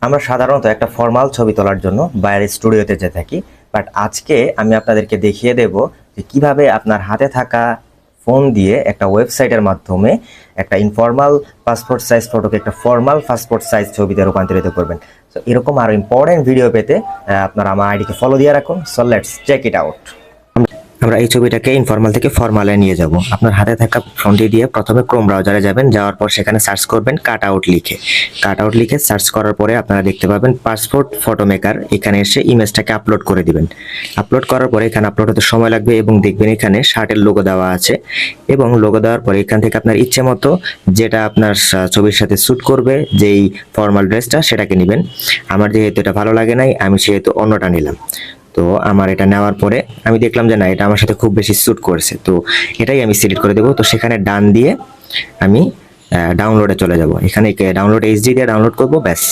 আমরা সাধারণত একটা ফর্মাল ছবি তোলার জন্য বাইরের স্টুডিওতে যেয়ে থাকি, বাট আজকে আমি আপনাদেরকে দেখিয়ে দেব যে কিভাবে আপনার হাতে থাকা ফোন দিয়ে একটা ওয়েবসাইটের মাধ্যমে একটা ইনফর্মাল পাসপোর্ট সাইজ ফটোকে একটা ফর্মাল পাসপোর্ট সাইজ ছবিতে রূপান্তরিত করবেন। সো এরকম আরো ইম্পর্টেন্ট ভিডিও পেতে আপনারা আমার আইডিকে ফলো দিয়ে রাখুন। So let's check it out. আমরা এই ছবিটাকে ইনফর্মাল থেকে ফর্মালে নিয়ে যাব। আপনার হাতে থাকা ফোনটি দিয়ে প্রথমে ক্রোম ব্রাউজারে যাবেন, যাওয়ার পর সেখানে সার্চ করবেন কাটআউট লিখে। কাটআউট লিখে সার্চ করার পরে আপনারা দেখতে পাবেন পাসপোর্ট ফটো মেকার। এখানে এসে ইমেজটাকে আপলোড করে দিবেন। আপলোড করার পরে এখানে আপলোড হতে সময় লাগবে এবং দেখবেন এখানে শার্টের লোগো দেওয়া আছে এবং লোগো দেওয়ার পরে এখান থেকে আপনার ইচ্ছে মতো যেটা আপনার ছবির সাথে স্যুট করবে যেই ফর্মাল ড্রেসটা সেটাকে নেবেন। আমার যেহেতু এটা ভালো লাগে নাই আমি সেহেতু অন্যটা নিলাম। তো আমার এটা নেওয়ার পরে আমি দেখলাম যে না, এটা আমার সাথে খুব বেশি স্যুট করছে, তো এটাই আমি সিলেক্ট করে দেব। তো সেখানে ডান দিয়ে আমি ডাউনলোডে চলে যাব। এখানে ডাউনলোড এইচডি দিয়ে ডাউনলোড করব, ব্যাস।